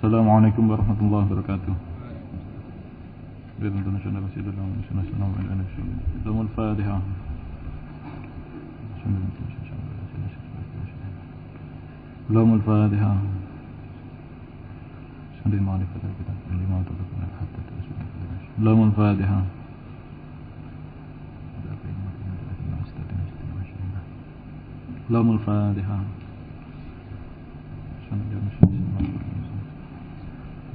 Assalamualaikum warahmatullahi wabarakatuh. Al-Fatihah. Al-Fatihah. Al-Fatihah. Al-Fatihah.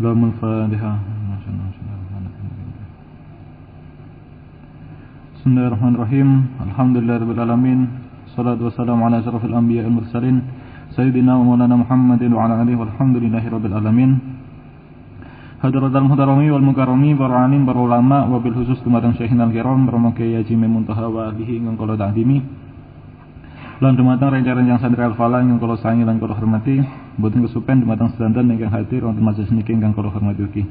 Al-Fatihah. Bismillahirrahmanirrahim. Alhamdulillahirabbil alamin. Shalatu wassalamu ala asyrafil anbiya'i wal mursalin sayyidina wa maulana Muhammadin wa ala alihi walhamdulillahirabbil alamin. Hadratul muhtarami wal mukarrami para alim para ulama wa bil khusus dumateng syekhinal kiram Romoge Yaji Muntaha wa alihi ingkang kula ta'zimi. Lan dumateng rencana santri al-falah ingkang kula sayangi lan kula hormati, boten kesupen dumateng sedanten ingkang hadir wonten majelis niki ingkang kula hormati ugi.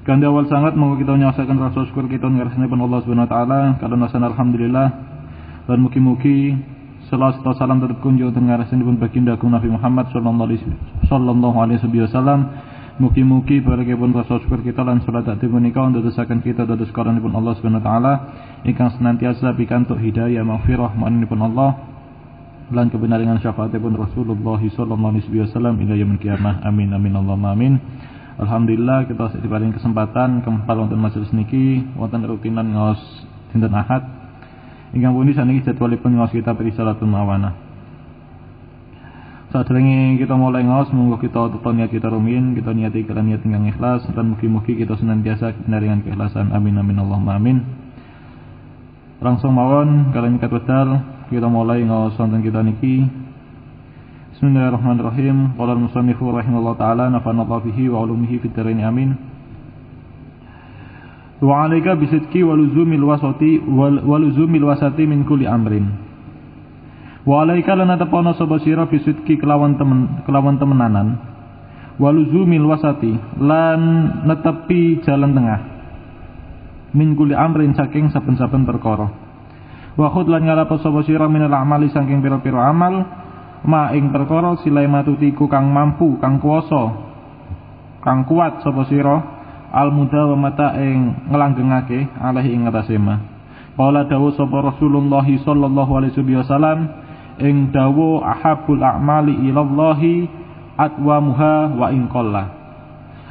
Kanthi awal sangat monggo kita nyaosaken rasa syukur kita ngarsanaken Allah Subhanahu wa taala, kadang nasan alhamdulillah lan mugi-mugi selawat salam tetep kunjung teng ngarsanipun baginda Nabi Muhammad sallallahu alaihi wasallam. Mugi-mugi barakipun rasa syukur kita lan salat ati punika ndadosaken kita dados karunia Allah Subhanahu wa taala ingkang senantiasa pikantuk hidayah maghfirah manipun Allah lan kebenaran syafaatipun Rasulullah sallallahu alaihi wasallam ila yaumil qiyamah. Amin amin Allahumma amin. Alhamdulillah kita diparingi kesempatan kempal wonten majelis niki wonten rutinan ngaos dinten Ahad. Ingkang pundi saniki jadwalipun ngaos kitab Risalatul Mawanah. Saderenge kita mulai ngaos monggo kita tetep niat kita rumiyin, kita niati kelan niat ingkang ikhlas dan mugi-mugi kita senantiasa dengan keikhlasan. Amin amin Allahumma amin. Langsung mawon kalian ikat wedal kita mulai ngaos wonten kita niki. Bismillahirrahmanirrahim. Qala al-musannifu rahimallahu taala nafa'ana bihi wa ulumihi fid dharain amin. Wa 'alaika bisidqi wa luzumil wasati min kulli amrin. Wa 'alaika lan atapono sapa sira bisidqi kelawan temenanan. Wa luzumil wasati lan netepi jalan tengah. Min kulli amrin saking saben-saben perkara. Wa khud lan ngalapo sapa sira minal amali saking pira-pira amal. Ma ing perkara silai matutiku kang mampu kang kuwasa kang kuat sapa sira al mudawamata ing nglanggengake alaihi ing atase ma. Qala dawuh sapa Rasulullah sallallahu alaihi wasallam ing dawuh ahabul a'mali ilallahi atwamuha wa in qalla.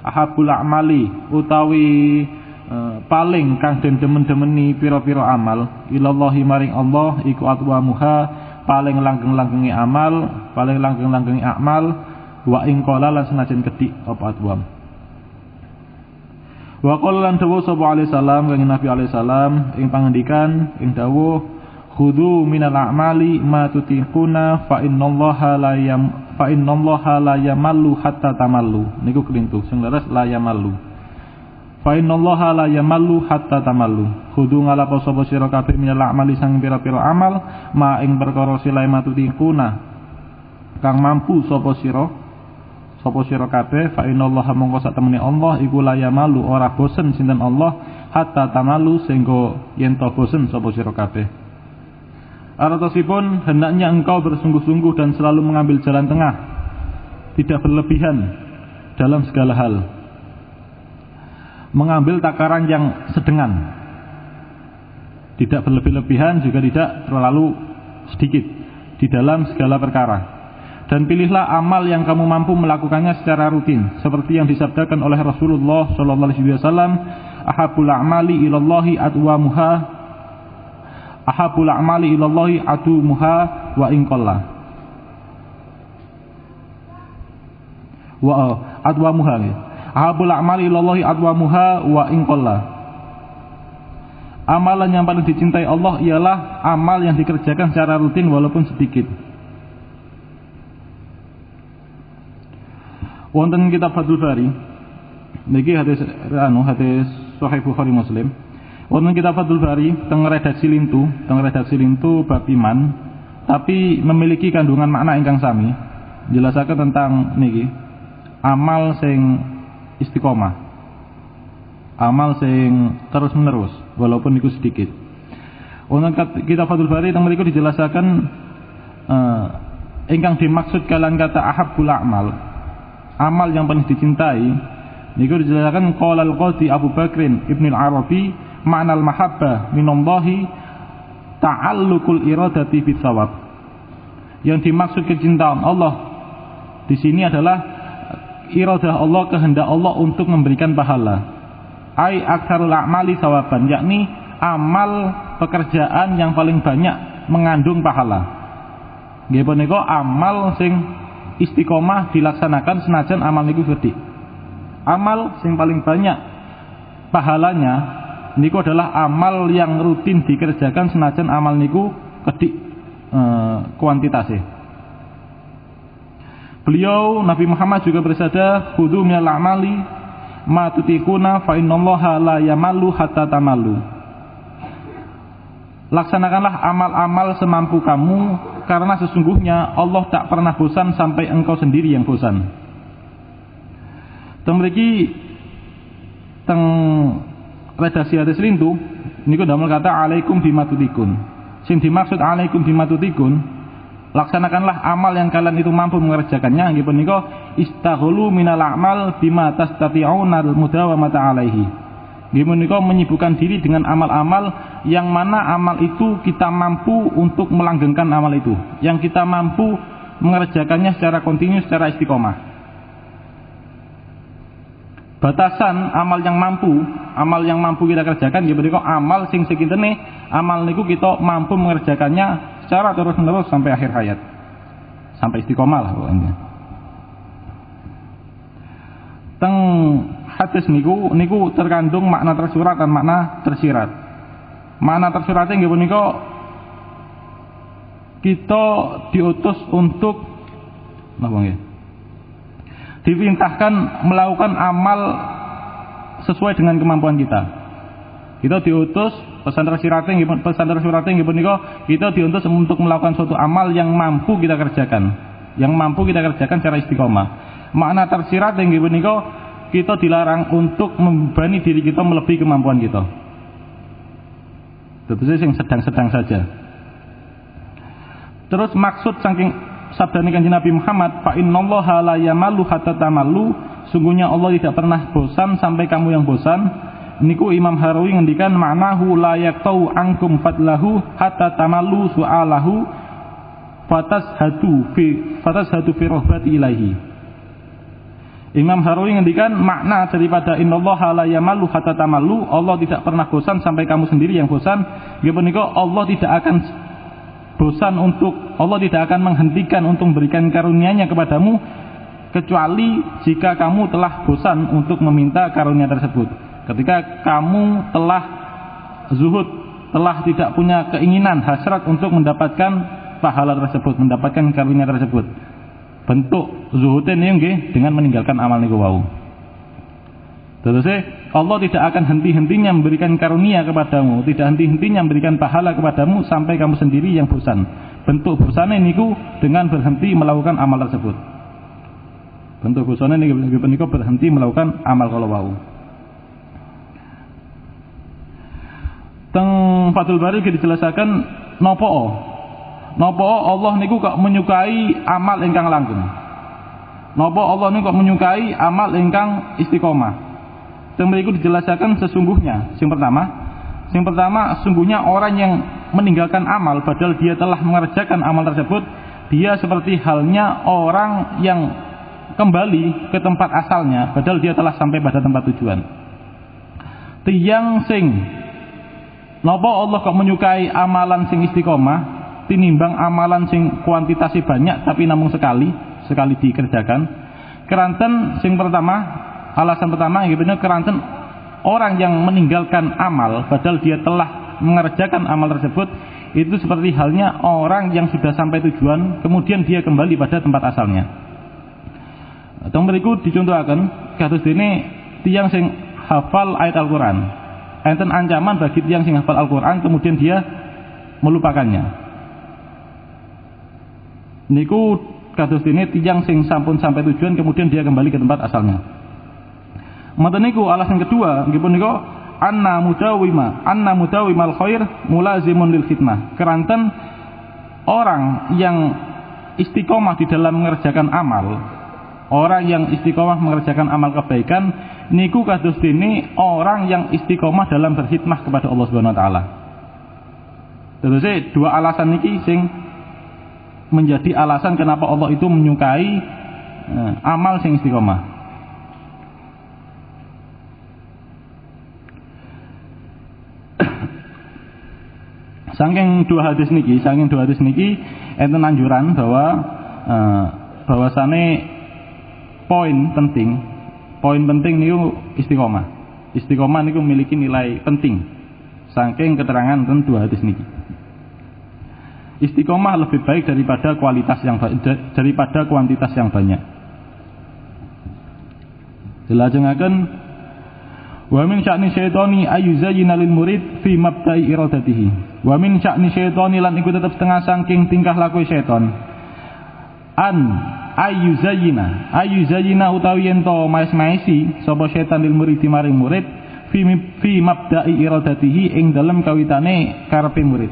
Ahabul a'mali utawi paling kang den demen-demeni pira-pira amal ilallahi maring Allah iku atwamuha paling langgeng-langgengi amal, paling langgeng-langgengi amal wa ing qala lan senajan kedhik apa atwam. Wa qala lan dawuh sapa alaihi salam kanjeng Nabi alaihi salam ing pangandikan ing dawuh khudhu minal a'mali ma tutiquna fa innallaha la yamallu hatta tamallu. Niku kelintu sing leres la yamallu. Fa innallaha la yamallu hatta tamallu. Kudu ngalapo sapa sira kabeh minal a'mali sang pira-pira amal ma ing perkara silai matutiquna kang mampu sapa sira kabeh fa innallaha mongko sak temene Allah iku la yamallu ora bosen sinten Allah hatta tamallu sehingga yen to bosen sapa sira kabeh. Artosipun hendaknya engkau bersungguh-sungguh dan selalu mengambil jalan tengah, tidak berlebihan dalam segala hal. Mengambil takaran yang sedengan, tidak berlebih-lebihan juga tidak terlalu sedikit di dalam segala perkara. Dan pilihlah amal yang kamu mampu melakukannya secara rutin, seperti yang disabdakan oleh Rasulullah sallallahu alaihi wasallam, ahabul a'mali ilallahi atwamuha wa in qalla. Wa atwamuha. Ahabul a'mali ilallahi atwamuha wa in qalla. Amalan yang paling dicintai Allah ialah amal yang dikerjakan secara rutin walaupun sedikit. Wonten kitab Fathul Bari niki hadis Sahih Bukhari Muslim. Wonten kitab Fathul Bari teng redaksi lintu bab iman tapi memiliki kandungan makna ingkang sami. Jelasaken tentang niki amal sing istiqomah, amal sing terus menerus walaupun itu sedikit. Wonten kitab Fathul Bari teng mriku dijelasaken ingkang dimaksud kalian kata ahabbul a'mal amal yang paling dicintai niku dijelaskan qala al-Qadhi Abu Bakrin Ibnu al-Arabi ma'nal mahabbah minallahi ta'alluqul iradati bis shawab. Yang dimaksud kecintaan Allah di sini adalah iradah Allah, kehendak Allah untuk memberikan pahala. Ai aktsarul a'mali sawaban, yakni amal pekerjaan yang paling banyak mengandung pahala. Nggih punika amal sing istiqomah dilaksanakan senajan amal niku gedhe. Amal sing paling banyak pahalanya niku adalah amal yang rutin dikerjakan senajan amal niku gedhe kuantitasnya. Beliau Nabi Muhammad juga bersabda, "Khudhu minal a'mali ma tutiquna fa innallaha la yamallu hatta tamallu." Laksanakanlah amal-amal semampu kamu, karena sesungguhnya Allah tak pernah bosan sampai engkau sendiri yang bosan. Temriki teng redaksi hadis lintu niku damel kata alaikum bima tutiqun. Sing dimaksud alaikum bima tutiqun, laksanakanlah amal yang kalian itu mampu mengerjakannya. Nggih punika istaghulu minal a'mal bima tastati'una al-mudawamata alaihi. Nggih punika menyibukkan diri dengan amal-amal yang mana amal itu kita mampu untuk melanggengkan amal itu, yang kita mampu mengerjakannya secara kontinu, secara istiqomah. Batasan amal yang mampu kita kerjakan nggih punika amal sing sekintene amal niku kita mampu mengerjakannya secara terus-menerus sampai akhir hayat, sampai istiqomah lah pokoknya. Teng hadis niku terkandung makna tersurat dan makna tersirat. Makna tersuratnya nggih punika kita diutus untuk napa nggih? Diperintahkan melakukan amal sesuai dengan kemampuan kita. Kita diutus pesan tersiratnya nggih punika kita diutus untuk melakukan suatu amal yang mampu kita kerjakan, secara istiqomah. Makna tersirat nggih punika kita dilarang untuk membebani diri kita melebihi kemampuan kita. Tentunya yang sedang-sedang saja. Terus maksud saking sabda Kanjeng Nabi Muhammad, fa innallaha la yamallu hatta tamallu, sungguhnya Allah tidak pernah bosan sampai kamu yang bosan. Niku Imam Harawi ngendikan maknahu la yaqtau ankum fadlahu hatta tamallu su'alahu fatashadu fi rahbati ilaihi. Imam Harawi ngendikan makna daripada innallaha la yamallu hatta tamallu, Allah tidak pernah bosan sampai kamu sendiri yang bosan. Nggih punika Allah tidak akan bosan Allah tidak akan menghentikan untuk memberikan karunia-Nya kepadamu kecuali jika kamu telah bosan untuk meminta karunia tersebut. Ketika kamu telah zuhud, telah tidak punya keinginan hasrat untuk mendapatkan pahala tersebut, mendapatkan karunia tersebut. Bentuk zuhudnya nggih dengan meninggalkan amal niku wau. Terus Allah tidak akan henti-hentinya memberikan karunia kepadamu, tidak henti-hentinya memberikan pahala kepadamu sampai kamu sendiri yang bosan. Bentuk bosannya niku dengan berhenti melakukan amal tersebut. Bentuk bosannya niku berhenti melakukan amal kalau wau. Teng Fathul Bari dijelaskan nopo Allah niku kok menyukai amal ingkang langgeng. Nopo Allah niku kok menyukai amal ingkang istiqomah. Mereka dijelaskan sesungguhnya yang pertama sungguhnya orang yang meninggalkan amal padahal dia telah mengerjakan amal tersebut, dia seperti halnya orang yang kembali ke tempat asalnya padahal dia telah sampai pada tempat tujuan. Tiyang sing napa Allah kok menyukai amalan sing istiqomah tinimbang amalan sing kuantitasnya banyak tapi namun sekali dikerjakan. Keranten sing pertama, alasan pertama yang benar keranten orang yang meninggalkan amal padahal dia telah mengerjakan amal tersebut itu seperti halnya orang yang sudah sampai tujuan kemudian dia kembali pada tempat asalnya. Atau berikut dicontohkan kados dene tiyang sing hafal ayat Al-Qur'an. Enten ancaman bagi tiyang sing hafal Al-Qur'an kemudian dia melupakannya. Niku kados dene tiyang sing sampun sampai tujuan kemudian dia kembali ke tempat asalnya. Mata niku alasan kedua nggih punika anna mudawimal khair mulazimun lil khidmah. Keranten orang yang istiqomah di dalam mengerjakan amal Orang yang istiqomah mengerjakan amal kebaikan niku kados dene orang yang istiqomah dalam berkhidmah kepada Allah Subhanahu wa taala. Terus dua alasan niki sing menjadi alasan kenapa Allah itu menyukai amal sing istiqomah. Saking dua hadis niki enten anjuran bahwa bahwasane poin penting niku istiqomah. Istiqomah niku memiliki nilai penting. Saking keterangan ten dua hadis niki. Istiqomah lebih baik daripada kuantitas yang banyak. Dilajengaken wa min sya'ni syaitani ayyuzayyina lil murid fi mabda'i iradatihi. Wa min sya'ni syaitani lan iku tetep setengah saking tingkah laku syaitan. Ayyuzayyina utawi yen to maes-maesi sapa setan lil murid maring murid fi mabda'i iradatihi ing dalem kawitane karepe murid.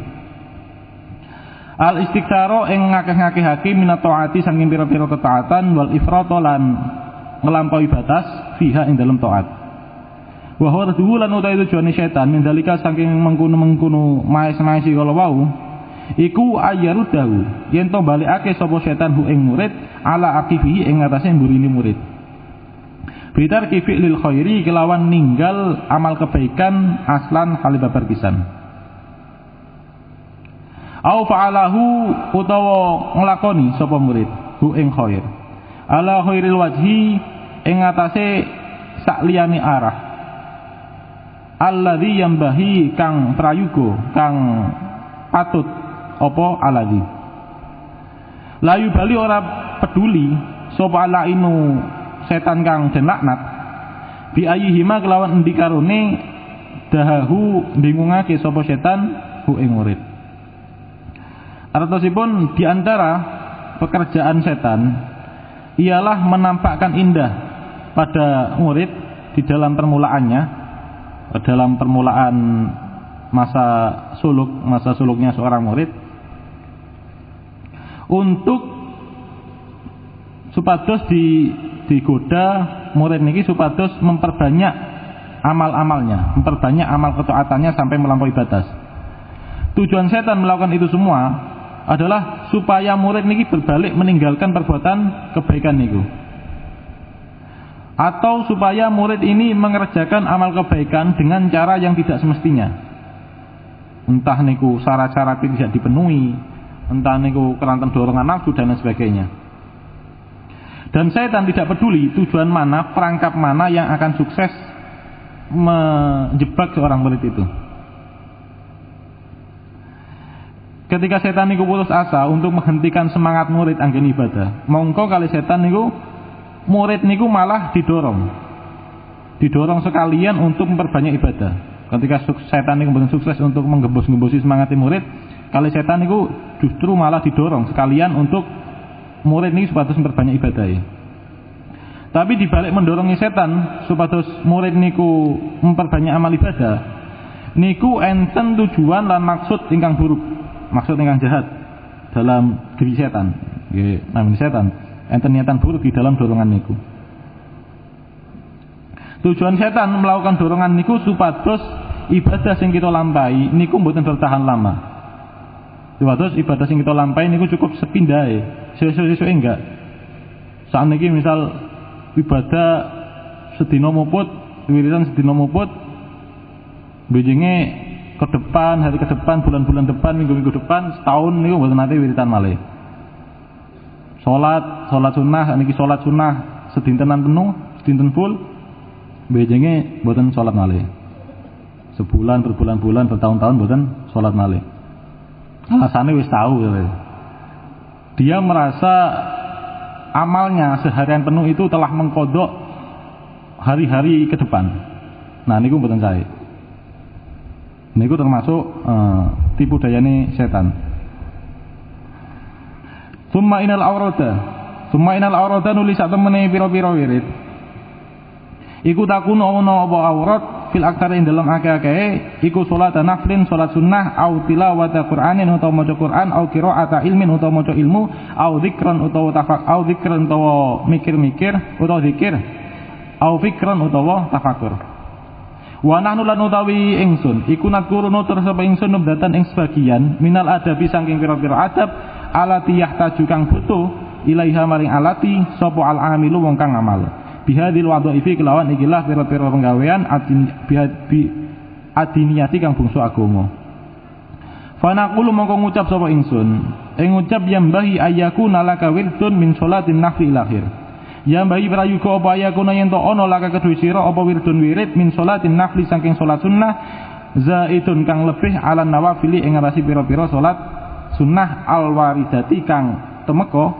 Al istiqsaro ing ngakeh-ngakehake minat taati saking pira-pira ketaatan wal ifrata lan ngelampaui batas fiha ing dalem taat. Wa huwa lan utawi tujuane setan min dalika saking mengkono-mengkono maes-maesi kala wau iku ayarudahu yen to balikake sapa setan hu ing murid ala akifihi ing atase mburine murid. Bitar kifi lil khairi kelawan ninggal amal kebaikan aslan halibabar pisan. Au fa'alahu utawa nglakoni sapa murid hu ing khair. Ala khairil wajhi ing atase sakliyane arah. Alladzi yambahi kang prayoga kang patut apa alladzi. Layu bali ora peduli sapa alainu setan kang den laknat bi ayihima kelawan endi karone dahahu bingungake sapa setan hu ing murid. Artosipun diantara pekerjaan setan ialah menampakkan indah pada murid di dalam permulaannya, dalam permulaan masa suluknya seorang murid, untuk supados digoda murid niki supados memperbanyak amal-amalnya, memperbanyak amal ketaatannya sampai melampaui batas. Tujuan setan melakukan itu semua adalah supaya murid niki berbalik meninggalkan perbuatan kebaikan niku, atau supaya murid ini mengerjakan amal kebaikan dengan cara yang tidak semestinya. Entah niku syarat-syarat tidak dipenuhi, entah niku keranten dorongan nafsu dan lain sebagainya. Dan setan tidak peduli tujuan mana, perangkap mana yang akan sukses menjebak seorang murid itu. Ketika setan niku putus asa untuk menghentikan semangat murid anggen ibadah, mongko kali setan niku murid niku malah didorong sekalian untuk memperbanyak ibadah. Ketika setan niku mboten sukses untuk menggembus-gembusi semangat murid, kali setan niku justru malah didorong sekalian untuk murid niku supados memperbanyak ibadah. Tapi dibalik mendorongnya setan supados murid niku memperbanyak amal ibadah, niku enten tujuan lan maksud ingkang buruk. Maksud yang jahat dalam diri setan, namanya setan, enten niatan buruk di dalam dorongan niku. Tujuan setan melakukan dorongan niku supados ibadah sing kita lampahi niku mboten bertahan lama. Supados ibadah sing kita lampahi niku cukup sepindahe, sesuk-sesuk enggak. Sakniki misal ibadah sedina muput, wiridan sedina muput, bejenge ke depan, hari ke depan, bulan-bulan depan, minggu-minggu depan, setahun niku mboten nate wiritan malih. Salat sunah, niki salat sunah sedintenan penuh, sedinten full, bejenge mboten salat malih. Sebulan, berbulan-bulan, bertahun-tahun mboten salat malih. Alasane wis tahu ya. Dia merasa amalnya seharian penuh itu telah mengkodok hari-hari ke depan. Nah niku mboten sae. Niku termasuk tipu dayane setan. Summa inal aurata nulis sak temene pira-pira wirid. Iku takun ana apa aurat fil aktsar ing dalam akeh-akeh iku salat naflin salat sunnah au tilawata qur'anin utawa maca Qur'an au qira'ata ilmin utawa maca ilmu au dzikran utawa au dzikran utawa mikir-mikir utawa zikir au fikran utawa tafakur. Wa nahnu lan utawi ingsun iku nakuru nutur sapa ingsun nubdatan ing sebagian minal adabi saking pira-pira adab alati yahtaju kang butuh ilaiha maring alati sapa al amilu wong kang amal bihadil wadhaifi kelawan ikilah pira-pira penggawean adiniyati kang bungsu agama. Fa naqulu mongko ngucap sapa ingsun ing ngucap yambahi ayyakuna laka wirdun min sholatin nafli ilakhir. Ya bayi prayuga apa ayakuna yen to ana laka kedue sira apa wirdun wirid min sholatin nafli saking salat sunnah zaidun kang lebih ala nawafili ing ngarasi pira-pira salat sunnah alwaridati kang temeka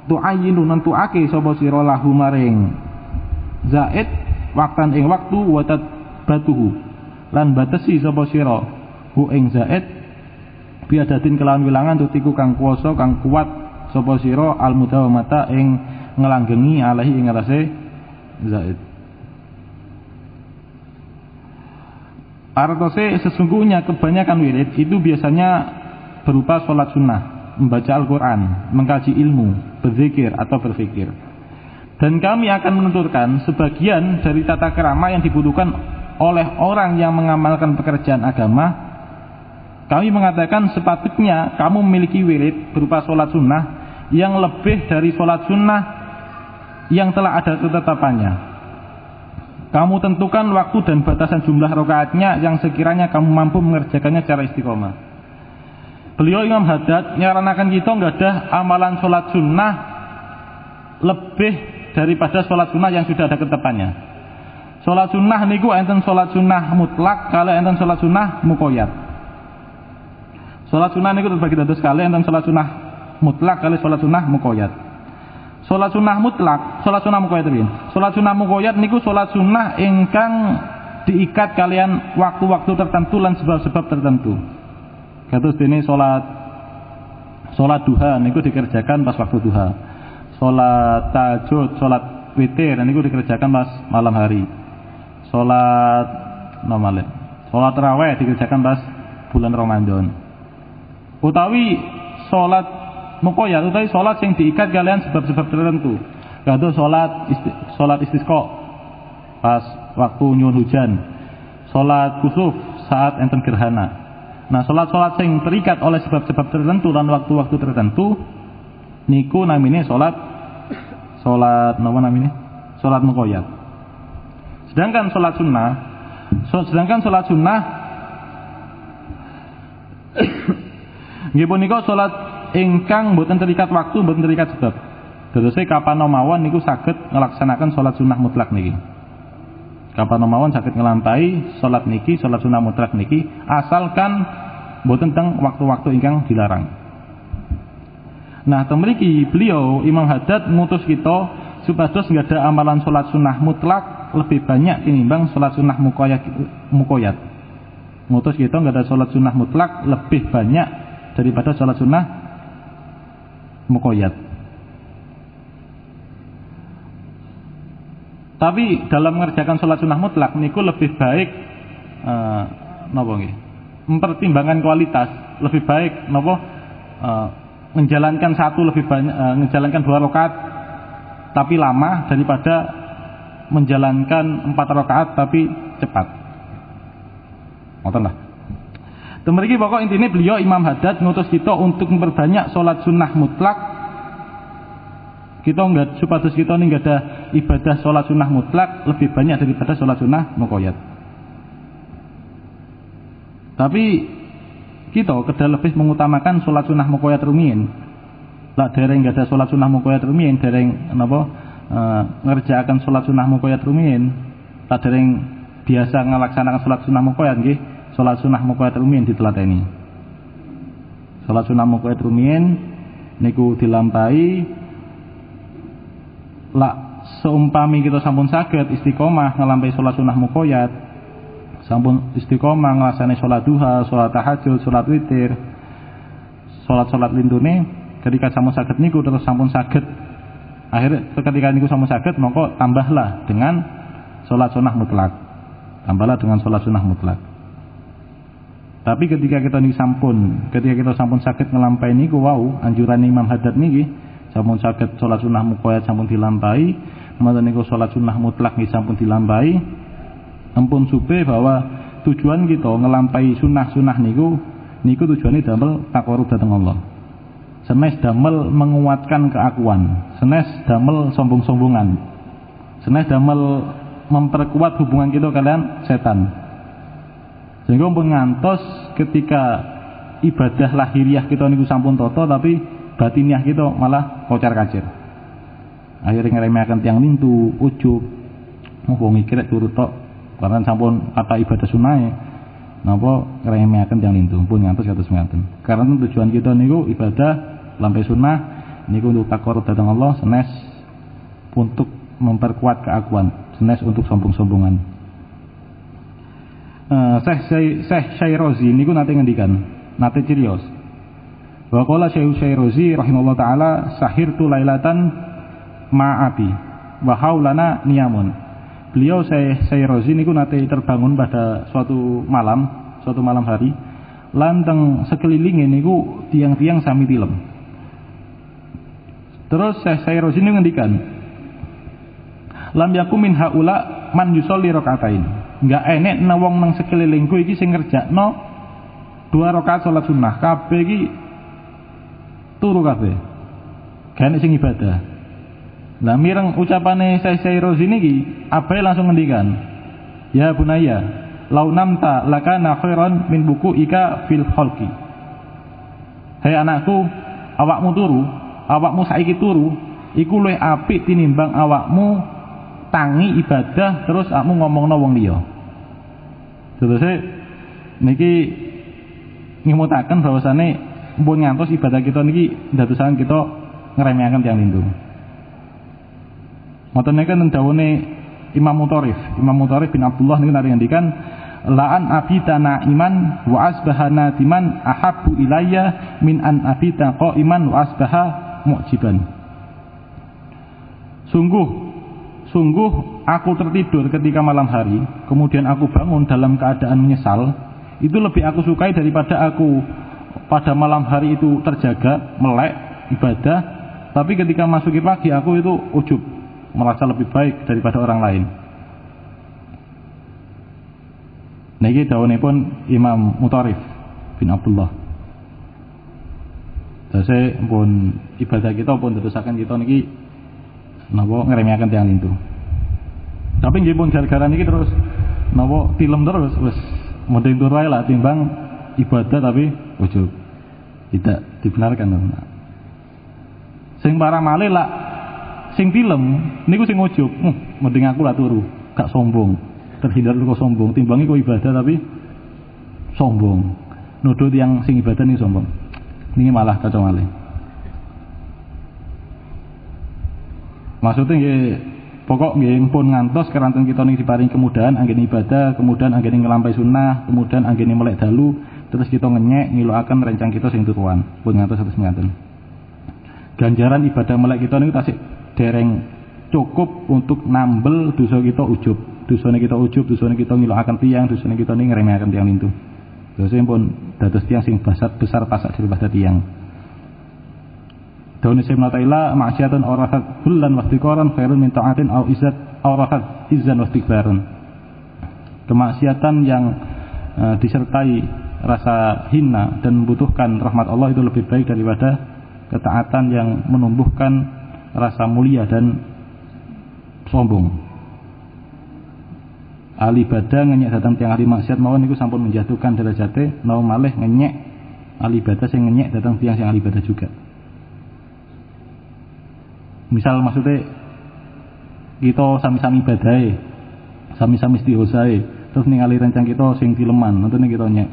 tu'ayyinu nentuake sapa sira lahu maring zaid waktan ing waktu wa batuhu lan batesi sapa sira hu ing zaid biadatin kelawan wilangan tutiku kang kuwasa kang kuat sapa sira almudawamata ing ngelanggengi alaihi ing ngarase zaid. Artose sesungguhnya kebanyakan wirid itu biasanya berupa sholat sunnah, membaca Al-Quran, mengkaji ilmu, berzikir atau berfikir. Dan kami akan menuturkan sebagian dari tata krama yang dibutuhkan oleh orang yang mengamalkan pekerjaan agama. Kami mengatakan sepatutnya kamu memiliki wirid berupa sholat sunnah yang lebih dari sholat sunnah yang telah ada ketetapannya. Kamu tentukan waktu dan batasan jumlah rakaatnya yang sekiranya kamu mampu mengerjakannya secara istiqomah. Beliau Imam Haddad nyaranakan kita nggak ada amalan sholat sunnah lebih daripada sholat sunnah yang sudah ada ketetapannya. Sholat sunnah niku enten sholat sunnah mutlak, kalau enten sholat sunnah muqayyad. Sholat sunnah niku terbagi dados kali enten sholat sunnah mutlak, kali sholat sunnah muqayyad. Sholat sunnah mutlak, sholat sunnah muqayyad piye? Sholat sunnah muqayyad niku sholat sunnah ingkang diikat kalian waktu-waktu tertentu lan sebab-sebab tertentu. Kados dene sholat duha niku dikerjakan pas waktu duha. Sholat tahajud, sholat witir niku dikerjakan pas malam hari. Sholat nomale. Sholat tarawih dikerjakan pas bulan Ramadan. Utawi sholat muqayyad utawi salat sing diikat kalian sebab-sebab tertentu. Kados salat istisqa pas waktu nyuwun hujan. Salat kusuf saat enten gerhana. Nah, salat-salat sing terikat oleh sebab-sebab tertentu dan waktu-waktu tertentu niku namine salat napa namine? Salat muqayyad. Sedangkan salat salat sunnah nggih punika salat ingkang boten terikat waktu, boten terikat sebab. Terusé kapan mawon niku saged ngelaksanakan salat sunnah mutlak niki. Kapan mawon saged ngelampahi salat niki, salat sunnah mutlak niki, asalkan boten teng waktu-waktu ingkang dilarang. Nah, temriki beliau Imam Haddad ngutus kita supados nggak ada amalan salat sunnah mutlak lebih banyak tinimbang salat sunnah muqayyad. Ngutus kita nggak ada salat sunnah mutlak lebih banyak daripada salat sunnah muqayyad. Tapi dalam mengerjakan sholat sunnah mutlak niku lebih baik napa nggih? Mempertimbangkan kualitas, lebih baik napa menjalankan satu lebih banyak menjalankan 2 rakaat tapi lama daripada menjalankan 4 rakaat tapi cepat. Ngoten lah. Temriki pokok intinya beliau Imam Haddad ngutus kita untuk memperbanyak sholat sunnah mutlak. Kita enggak supados kita ini enggak ada ibadah sholat sunnah mutlak lebih banyak daripada sholat sunnah muqayyad. Tapi kita kedah lebih mengutamakan sholat sunnah muqayyad rumiyin. Lah dereng enggak ada sholat sunnah muqayyad rumiyin, dereng napa ngerjakan sholat sunnah muqayyad rumiyin. Lah dereng biasa ngelaksanakan sholat sunnah muqayyad nggih. Salat sunnah muqayyad rumiyin ditelateni. Salat sunnah muqayyad rumiyin niku dilampahi lak seumpami kita sampun saged istiqomah nglampahi salat sunnah muqayyad, sampun istiqomah nglaksani salat duha, salat tahajud, salat witir, salat-salat lindune ketika sampun saged niku terus sampun saged akhirnya ketika niku sampun saged mongko tambahlah dengan salat sunnah mutlak. tambahlah dengan sholat sunnah mutlak. Tapi ketika kita sampun sakit ngelampahi niku wau anjuran Imam Haddad niki, sampun sakit sholat sunnah muqayyad sampun dilampahi, mboten niku sholat sunnah mutlak niki sampun dilampahi, ampun supe bahwa tujuan kita ngelampahi sunnah-sunnah niku tujuannya damel taqarrub dhateng Allah. Senes damel menguatkan keakuan, senes damel sombong-sombongan, senes damel memperkuat hubungan kita kalian setan. Sehingga pun ngantos ketika ibadah lahiriah kita niku sampun toto, tapi batiniah kita malah kocar-kacir. Akhirnya ngeremehaken tiang lintu, ujub, wong iki rek turu tok, karena sampun kata ibadah sunnah napa ngeremehaken tiang lintu, pun ngantos kados ngaten. Karena tujuan kita niku ibadah lampai sunnah niku untuk taqarrub dhateng Allah, senes untuk memperkuat keakuan, senes untuk sombong-sombongan. Syekh Syairozi niku nate ngendikan, nate cirios. Wa qala Syekh Syairozi rahimahullah taala sahirtu lailatan ma'abi wa haulana niyamun. Beliau Syekh Syairozi niku nate terbangun pada suatu malam hari, lanteng sekelilinge niku tiang-tiang sami tilem. Terus Syekh Syairozi niku ngendikan, lam yakum min haula man yusolli rakaatain. Enggak enek wong nang sekelilingku iki sing ngerjakno 2 rakaat salat sunnah, kabeh iki turu kabeh. Gak enek sing ibadah. Lah mireng ucapane Syekh Rozi niki, abae langsung ngendikan, "Ya bunaya, lau namta lakana khairan min bukuika fil khalqi." Hei anakku, awakmu saiki turu, iku luwih apik tinimbang awakmu tangi ibadah terus awakmu ngomongno wong liya. Terus niki ngimutaken bahwasane mpun ngantos ibadah kita niki dadosan kita ngremehaken tiyang lindung. Ngoten niki dawuhne Imam Mutarif bin Abdullah niku nate ngendikan, la'an abitana iman wa asbahana diman ahabbu ilayya min an abita qaiman wa asbaha mu'jiban. Sungguh aku tertidur ketika malam hari, kemudian aku bangun dalam keadaan menyesal, itu lebih aku sukai daripada aku pada malam hari itu terjaga, melek, ibadah, tapi ketika masuki pagi aku itu ujub, merasa lebih baik daripada orang lain. Niki dawuhipun Imam Mutarif bin Abdullah. Dase pun ibadah kita pun dadosaken kita niki napa ngremehake tiyang lintu. Tapi nggih pun gara-gara niki terus napa tilem terus wis mending turu ae lah timbang ibadah tapi ujub. Tidak dibenarkan. Sing parah malih lah sing tilem niku sing ujub. Mending aku lah turu, gak sombong. Terhindar kok sombong, timbangi kok ibadah tapi sombong. Nuduh yang sing ibadah nih sombong. Ini malah kacau malih. Maksudnya nggih pokok nggih pun ngantos keranten kita niki diparing kemudahan anggen ibadah, kemudian anggen nglampahi sunnah, kemudian anggen melek dalu, terus kita ngenyek ngilokaken rencang kita sing tutuan. Pun ngantos terus ngaten. Ganjaran ibadah melek kita niku tasik dereng cukup untuk nambel dosa kita ujub. Dosane kita ujub, dosane kita ngilokaken tiyang, dosane kita ning ngremehaken tiyang lintu. Dosane pun dados tiyang sing besar pasak daripada tiyang. Daun Ibnu Taila maksiatan awrasat bulan wastiqaran khairun min ta'atin aw izzat awrasat izzan wastikbaran. Kemaksiatan yang disertai rasa hina dan membutuhkan rahmat Allah itu lebih baik daripada ketaatan yang menumbuhkan rasa mulia dan sombong. Ahli ibadah ngenyek datang tiang ahli maksiat mawon niku sampun menjatuhkan derajate, nau malih ngenyek ahli ibadah sing ngenyek datang tiang sing ahli ibadah juga. Misal maksudnya kita sami-sami ibadahe, sami-sami istighosah, terus ningali rencang kita sing tileman, ngoten kita nyek.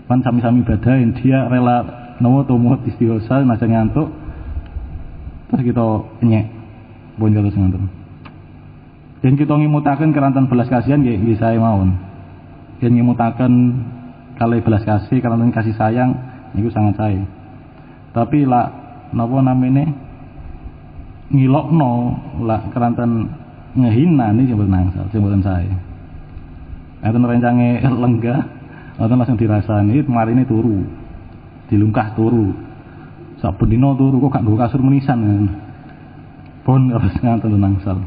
Kan sami-sami ibadah, dia rela nawa tumut istighosah nasa ngantuk. Terus kita nyek. Pun terus ngoten. Yen kita ngimutaken keranten belas kasihan nggih sae mawon. Yen ngimutaken kalih belas kasih, keranten kasih sayang niku sangat sae. Tapi lah napa namine ngilokno lah keranten ngehina niki mboten nangsal, mboten sae. enten rencange lenggah, enten langsung dirasani, marine turu. Dilungkah turu. Sak bendina turu kok gak nggo kasur menisan. Pun harus nganten nangsal.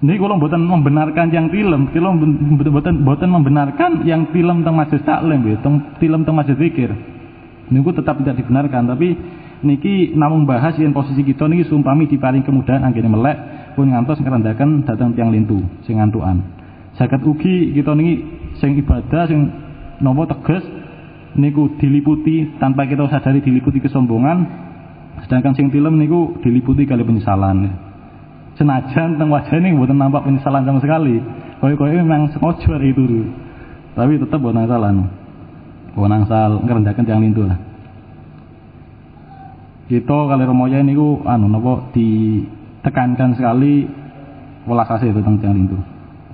Ini kalau mboten membenarkan yang film, kalau mboten membenarkan yang film teng majelis taklim, film teng majelis zikir. Niku tetap tidak dibenarkan, tapi niki namung bahas yang posisi kita niki sumpami diparing kemudahan anggene melek pun ngantos ngrendaken dhateng tiyang lintu sing ngantukan. Saged ugi kita niki sing ibadah sing napa teges niku diliputi tanpa kita sadari diliputi kesombongan, sedangkan sing film niku diliputi kali penyesalan. Senajan teng wajane mboten nampak penyesalan sama sekali. Koyo-koyo memang sengaja itu. Tapi tetap boten nasalan. Boten nangsal ngrendaken tiyang lintu lah. Kita kali Romoya niku napa ditekankan sekali welas asih tentang tiyang lintu.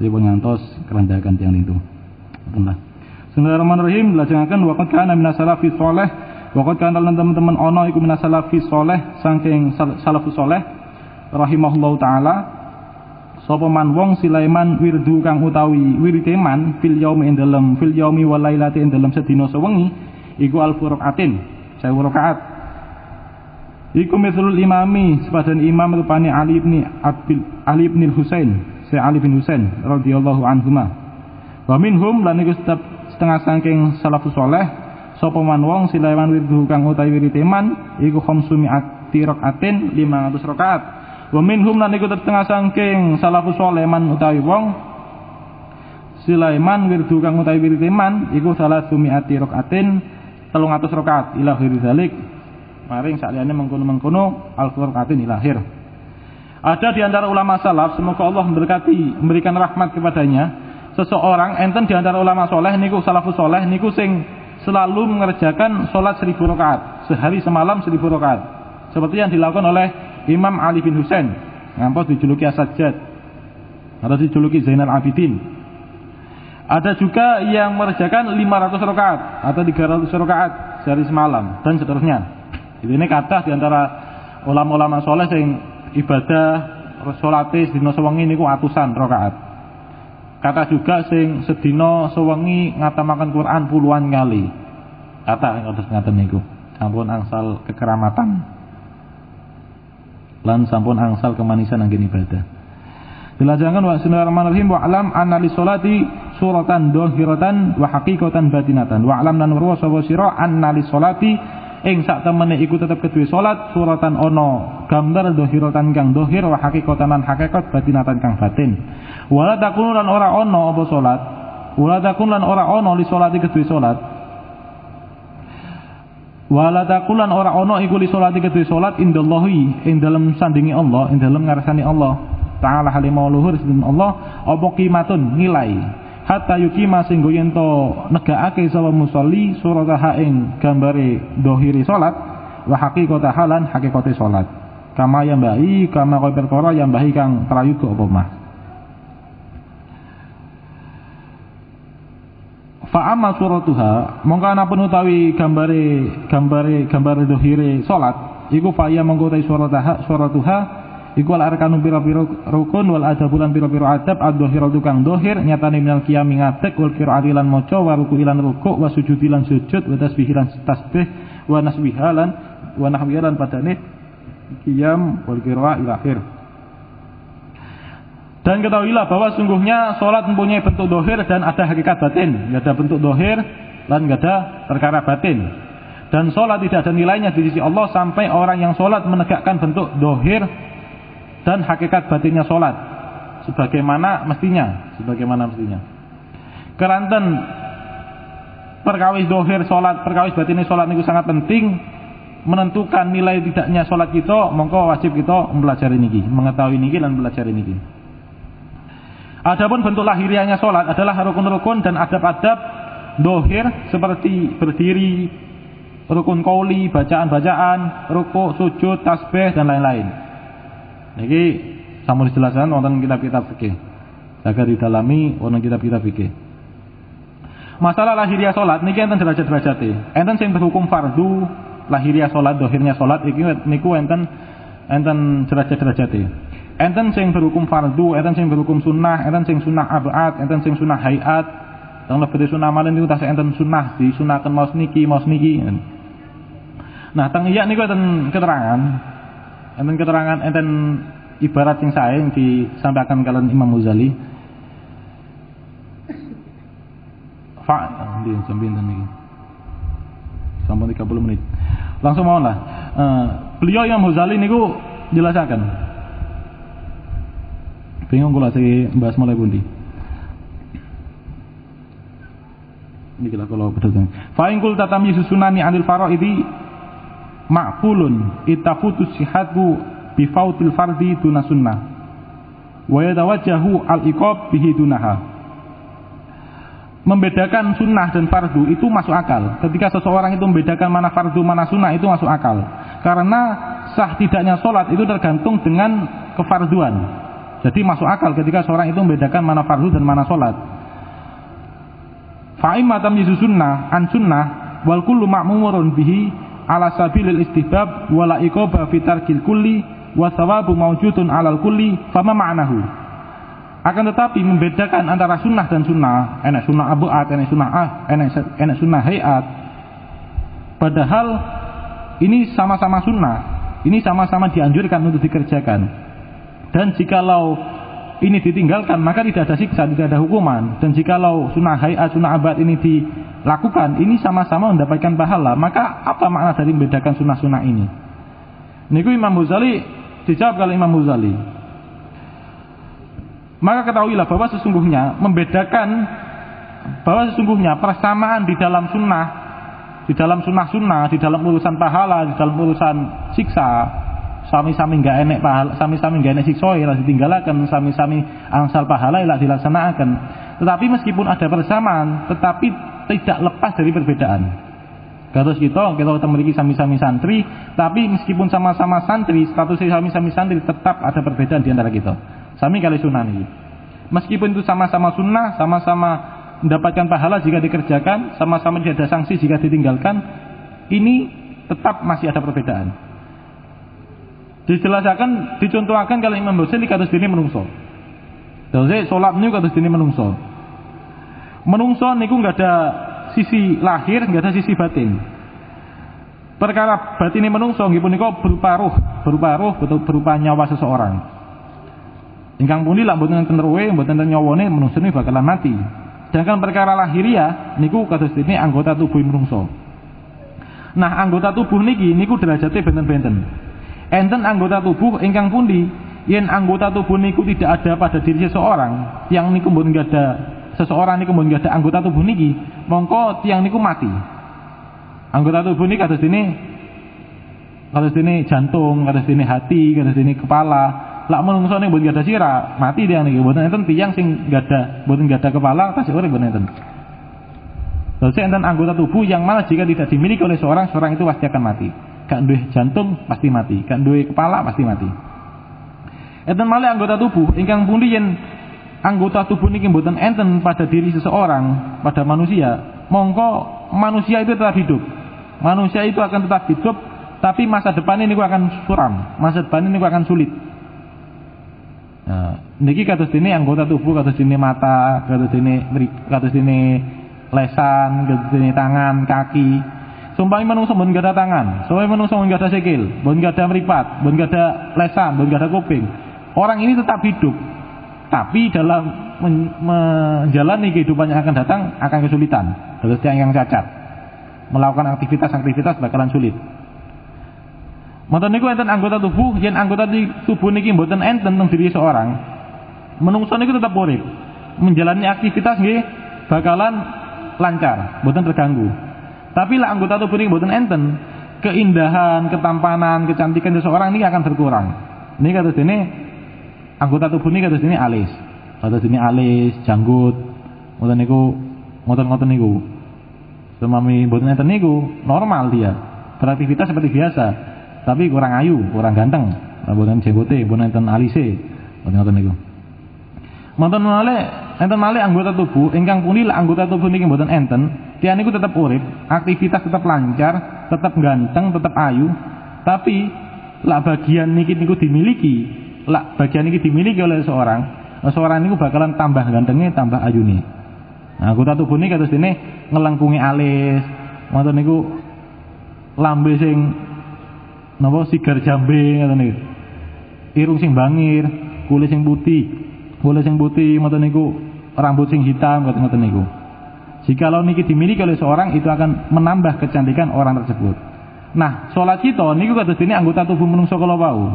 Jadi pun ngantos ngrendaken tiyang lintu. Ngoten lah. Bismillahirrahmanirrahim. Lajengaken waqad kana minas salafi shalih. Waqad kana lan teman-teman ana iku minas salafi shalih saking salafus shalih rahimahullahu taala sapa man wong Sulaiman wirdu kang utawi wiriteman fil yaumi wal lailati ing dalem sedina sewengi iku al-furqatin 1000 rakaat iku mithlul imami sepadan imam rupane Ali bin Husain radhiyallahu anhuma wa minhum lan iku setengah saking salafus saleh sapa man wong Sulaiman wirdu kang utawi wiriteman iku 500 rakaatin 500 rakaat. Wa minhum lan iku setengah saking salafus saleh man utawi wong Sulaiman wirdu kang utawi wiriteman iku 300 rakaatin 300 rakaat ila khiri zalik maring sakliyane mengkono-mengkono al-furqatin ila akhir. Ada di antara ulama salaf semoga Allah memberkati memberikan rahmat kepadanya seseorang enten di antara ulama saleh niku salafus saleh niku sing selalu mengerjakan salat 1000 rakaat sehari semalam 1000 rakaat seperti yang dilakukan oleh Imam Ali bin Husain, ngampos dijuluki As-Sajjad atau dijuluki Zainal Abidin. Ada juga yang mengerjakan 500 rakaat atau 300 rakaat sehari semalam dan seterusnya. Ini kata di antara ulama-ulama soleh yang ibadah salate sedina sewengi niku atusan rakaat. Kata juga sing sedina sewengi ngatamaken Quran puluhan kali. Kata ngaten niku. Sampun angsal kekeramatan. Lan sampun angsal kemanisan anggen ibadah. Dilajengaken wa bismillahirrahmanirrahim wa alam anna li sholati suratan dhahiratan wa haqiqatan batinatan wa alam lan wa sira anna li sholati ing sak temene iku tetep kedue salat suratan ana gambar dhahiratan kang dhahir wa haqiqatan lan hakikat batinatan kang batin. Wala takunu lan ora ana apa salat wala takun lan ora ana li sholati kedue salat wala taqulan ora ana iku li salati kedue salat indallahi ing dalem sandingi Allah ing dalem ngarsani Allah taala halimau luhur sinten Allah apa qimatun nilai hatta yuqima sing yen to negakake sapa musolli surataha ing gambare dhahiri salat wa haqiqataha lan hakikate salat kama yambai kama kaya perkara yambai kang prayoga apa mah fa amma suratuha mongko ana pun utawi gambare dhahire salat iku fa ya mongko utawi suratuha iku al arkanu pira-pira rukun wal adabulan pira-pira adab ad-dhahiratu kang dhahir nyatane minal qiyami ngadeg wal qiraati lan maca wa ruku lan rukuk wa sujudi lan sujud wa tasbih lan tasbih wa nasbihalan wa nahwiyalan padane qiyam wal qiraah ila akhir. Dan ketahuilah bahwa sungguhnya sholat mempunyai bentuk dohir dan ada hakikat batin. Tidak ada bentuk dohir dan tidak ada perkara batin. Dan sholat tidak ada nilainya di sisi Allah sampai orang yang sholat menegakkan bentuk dohir dan hakikat batinnya sholat. Sebagaimana mestinya. Keranten perkawis dohir sholat, perkawis batinnya sholat itu sangat penting. Menentukan nilai tidaknya sholat kita, mongko wajib kita mempelajari niki, mengetahui niki dan mempelajari niki. Adapun bentuk lahiriahnya sholat adalah rukun-rukun dan adab-adab dohir seperti berdiri, rukun qauli, bacaan-bacaan, rukuk, sujud, tasbih dan lain-lain. Niki sampun dijelaskan wonten kitab-kitab fikih. Jaga didalami wonten kitab-kitab fikih. Masalah lahiriah sholat niki enten derajat-derajate. Enten sing berhukum fardu lahiriah sholat, dohirnya sholat iki niku enten enten derajat-derajate. Enten sing berhukum fardu, enten sing berhukum sunnah, enten sing sunnah abad, enten sing sunnah hayat. Teng lebet sunnah malih niku tasih enten sunnah disunahken maos niki. Nah, teng iya niku enten keterangan. Enten ibarat sing sae yang disampaikan kalian Imam Ghazali. Di jam pinten niki? Sampai 30 menit. Langsung mawon lah. Beliau Imam Ghazali niku jelasaken. Bingung kula sing bahas mulai pundi. Niki lah kalau betul. Fa in qul tatamyizu sunani 'anil faraidi ma'qulun ittafutu sihhatu bi fautil fardi duna sunnah wa yatawajjahu al-iqab bihi dunaha. Membedakan sunnah dan fardu itu masuk akal. Ketika seseorang itu membedakan mana fardu mana sunnah itu masuk akal. Karena sah tidaknya sholat itu tergantung dengan kefarduan. Jadi masuk akal ketika seorang itu membedakan mana fardu dan mana sholat. Fa'imma tamyizu sunnah an sunnah wal kullu ma'murun bihi ala sabilil istihbab wala iqaba fi tarkil kulli wa thawabu mawjudun alal kulli fama ma'nahu. Akan tetapi membedakan antara sunnah dan sunnah, enak sunnah abu'at, enak sunnah enak sunnah hayat. Padahal ini sama-sama sunnah, ini sama-sama dianjurkan untuk dikerjakan. Dan jikalau ini ditinggalkan maka tidak ada siksa, tidak ada hukuman. Dan jikalau sunnah hayat, sunnah abad ini dilakukan, ini sama-sama mendapatkan pahala. Maka apa makna dari membedakan sunnah-sunnah ini? Niku Imam Ghazali dijawab oleh Imam Ghazali. Maka ketahuilah bahwa sesungguhnya persamaan di dalam sunnah, di dalam sunnah-sunnah, di dalam urusan pahala, di dalam urusan siksa, sami-sami enggak enek pahala, sami-sami enggak enek siksa ya ditinggalaken, sami-sami angsal pahala ya dilaksanakan. Tetapi meskipun ada persamaan, tetapi tidak lepas dari perbedaan. Kados kita memiliki sami-sami santri, tapi meskipun sama-sama santri, statusnya sami-sami santri tetap ada perbedaan di antara kita. Sami kali sunnah ini. Meskipun itu sama-sama sunnah, sama-sama mendapatkan pahala jika dikerjakan, sama-sama tidak ada sanksi jika ditinggalkan, ini tetap masih ada perbedaan. Dijelaskan, dicontohkan kalau Imam Ghazali kados dene menungso. Terus salat niku kados dene menungso. Menungso niku enggak ada sisi lahir, enggak ada sisi batin. Perkara batine menungso nggih punika berupa ruh, berupa nyawa seseorang. Ingkang pundi lak mboten enten ruhe, mboten enten nyawane menungso niku bakalan mati. Sedangkan perkara lahiriah niku kados dene anggota tubuh menungso. Nah, anggota tubuh niku derajate benten-benten. Enten anggota tubuh ingkang pundi yen anggota tubuh niku tidak ada pada diri seseorang, yang niku mboten ada seseorang niku mboten ada anggota tubuh niki, mongko tiyang niku mati. Anggota tubuh niki kados dene jantung, kados dene hati, kados dene kepala. Lak menungso ning mboten gadah sira, mati dia niki. Mboten enten tiyang sing mboten gadah kepala tasih urip mboten enten. Terus enten anggota tubuh yang malah jika tidak dimiliki oleh seorang itu pasti akan mati. Gak duwe jantung pasti mati, gak duwe kepala pasti mati. Enten malah anggota tubuh ingkang pundi yen anggota tubuh niki mboten enten pada diri seseorang, pada manusia, mongko manusia itu tetap hidup. Manusia itu akan tetap hidup, tapi masa depannya niku akan suram, masa depannya niku akan sulit. Nah, niki kados dene anggota tubuh, kados dene mata, kados dene lesan, kados dene tangan, kaki. Sumpami manungsa mboten gadah tangan, sumpami manungsa mboten gadah sikil, mboten gadah mripat, mboten gadah lesan, mboten gadah kuping. Orang ini tetap hidup, tapi dalam menjalani kehidupan yang akan datang akan kesulitan. Terus yang cacat melakukan aktivitas bakalan sulit. Mboten niku enten anggota tubuh, yen anggota tubuh niki mboten enten teng diri seorang, menungso niku tetap urip. Menjalani aktivitas nggih bakalan lancar, mboten terganggu. Tapi lah anggota tubuh niki mboten enten, keindahan, ketampanan, kecantikan seseorang ini akan berkurang. Niki kados dene anggota tubuh niki kados dene alis. Kados dene alis, janggut. Mboten niku ngoten-ngoten niku. Semami mboten enten niku normal dia. Beraktivitas seperti biasa. Tapi kurang ayu, kurang ganteng, mboten jenggote, mboten enten alise, mboten niku. Mboten enten malih anggota tubuh ingkang pundi anggota tubuh niki mboten enten, tiyang niku tetap urip, aktivitas tetap lancar, tetap ganteng, tetap ayu, tapi Lak bagian niki dimiliki oleh seorang niku bakalan tambah gantengnya, tambah ayune. Nah, anggota tubuh niki kados dene ngelengkungi alis, ngoten niku lambe sing napa sigar jambe ngoten niku. Irung sing bangir, kulit sing putih, ngoten niku, rambut sing hitam ngoten niku. Jikalau niki dimiliki oleh seorang, itu akan menambah kecantikan orang tersebut. Nah, salat kita niku kados dene anggota tubuh menungso kala wau.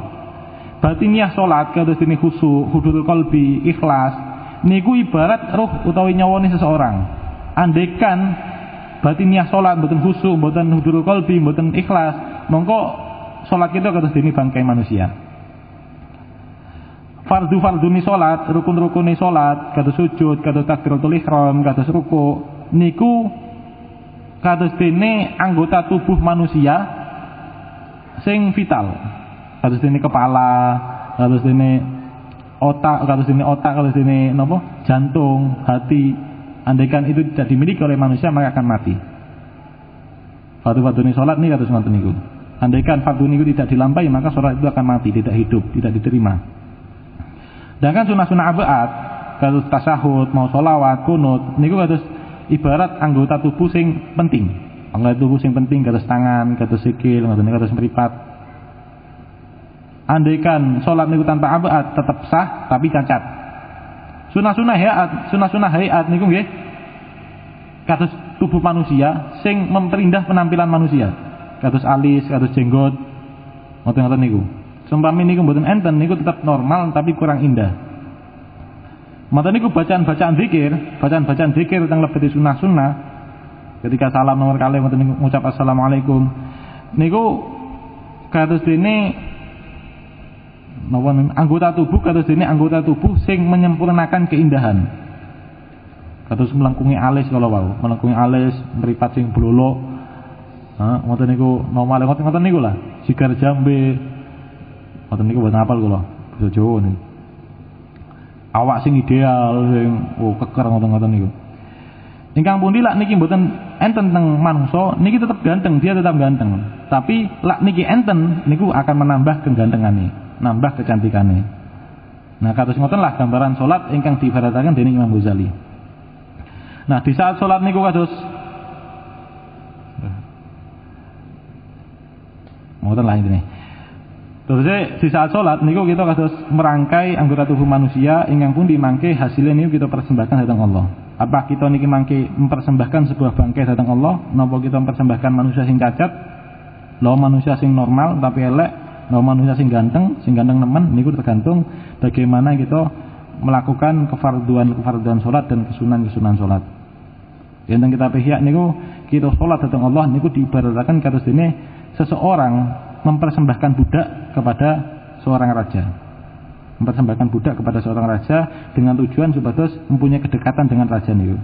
Batiniah salat kados dene khusyuk, hudurul qalbi, ikhlas. Niku ibarat roh utawi nyawane seseorang. Andaikan batiniah salat mboten khusyuk, mboten hudurul qalbi, mboten ikhlas, mongko salat kita kados dene bangkai manusia. Fardu-fardune salat, rukun-rukune salat, kados sujud, kados takbiratul ihram, kados ruku, niku kados dene anggota tubuh manusia sing vital. Kados dene kepala, kados dene otak, kados dene napa? Jantung, hati. Andaikan itu tidak dimiliki oleh manusia, maka akan mati. Fardu-fardune salat niki kados ngoten niku. Andaikan fardu niku tidak dilampahi, maka salat itu akan mati, tidak hidup, tidak diterima. Sedangkan sunah-sunah abaat, kados tasyahud, mau sholawat, kunut, niku kados ibarat anggota tubuh sing penting. Anggota tubuh sing penting kados tangan, kados sikil, ngoten niku kados mripat. Andaikan salat niku tanpa abaat tetap sah tapi cacat. Sunah-sunah hayat niku nggih kados tubuh manusia sing memperindah penampilan manusia. Kados alis, kados jenggot, ngoten-ngoten niku. Seumpami niku mboten enten niku tetap normal tapi kurang indah. Mata niku bacaan-bacaan zikir tentang lebeti sunah-sunah. Ketika salam nomor kali mboten niku ngucap assalamualaikum. Niku kados dene napa anggota tubuh sing menyempurnakan keindahan. Kados melengkungi alis kala wau, melengkungi alis, mripat sing blolok. Ngoten niku normal ngoten niku lah. Sigar jambe. Ngoten niku boten apal kula. Basa Jawa niku. Awak sing ideal sing keker ngoten-ngoten niku. Ingkang pundi lak niki mboten enten teng manungsa, niki tetep ganteng, dia tetap ganteng. Tapi lak niki enten niku akan menambah kegantengane, nambah kecantikane. Nah, kados ngoten lah gambaran salat ingkang diibarataken dening Imam Ghazali. Nah, di saat salat niku kados ngoten lah intine. Terus di saat sholat niku kita kados merangkai anggota tubuh manusia ingkang pundi mangke hasilnya niku kita persembahkan dhateng Allah. Apa kita niki mangke mempersembahkan sebuah bangkai dhateng Allah, napa kita mempersembahkan manusia sing cacat, lho manusia sing normal tapi elek, lho manusia sing ganteng nemen, niku tergantung bagaimana kita melakukan kefarduan sholat dan kesunan sholat. Yen kita pihak niku kita sholat dhateng Allah niku diibarataken kados dene seseorang mempersembahkan budak kepada seorang raja. Mempersembahkan budak kepada seorang raja dengan tujuan supados mempunyai kedekatan dengan raja niku.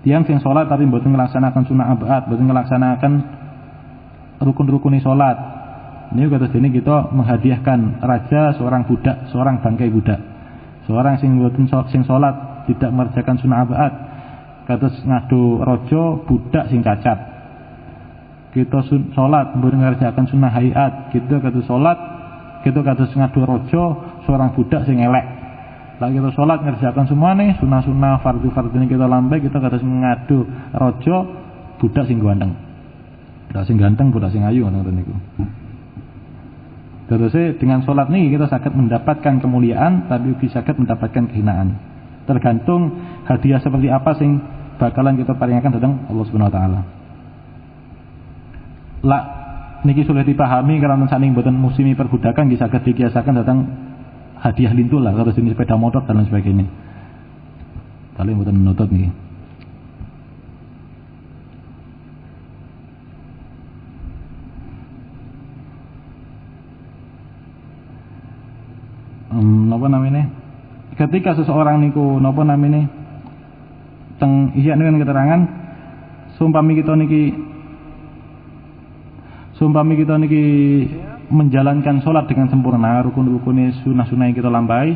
Tiyang sing salat tapi mboten nglaksanakan sunah abaat, mboten nglaksanakan rukun-rukune salat. Niku kados dene kita menghadiahkan raja seorang budak, seorang bangkai budak. Seorang sing mboten sing salat tidak mengerjakan sunah abaat, kados ngadu raja budak sing cacat. Kita sholat mengerjakan sunnah hayat, kita kados sholat, kita kados ngadu rojo seorang budak sing elek. Lah kita sholat ngerjakan semuanya sunnah-sunnah fardu-fardu ini kita lambai, kita kados ngadu rojo budak sing ganteng. Budak sing ganteng, budak sing ayu ngoten niku. Terus dengan sholat ini kita saged mendapatkan kemuliaan tapi bisa saged mendapatkan kehinaan. Tergantung hadiah seperti apa sing bakalan kita paringaken dhateng Allah Subhanahu wa taala. Lak niki sulit dipahami karena saking boten musimi perbudakan bisa dikiasakan datang hadiah lintul lah kalau jenis sepeda motor dan lain sebagainya. Kali boten nutut niki. Napa namanya? Ketika seseorang niku napa namanya? Teng iya niku keterangan sumpami kita niki menjalankan sholat dengan sempurna, rukun-rukunnya sunah-sunah yang kita lambai,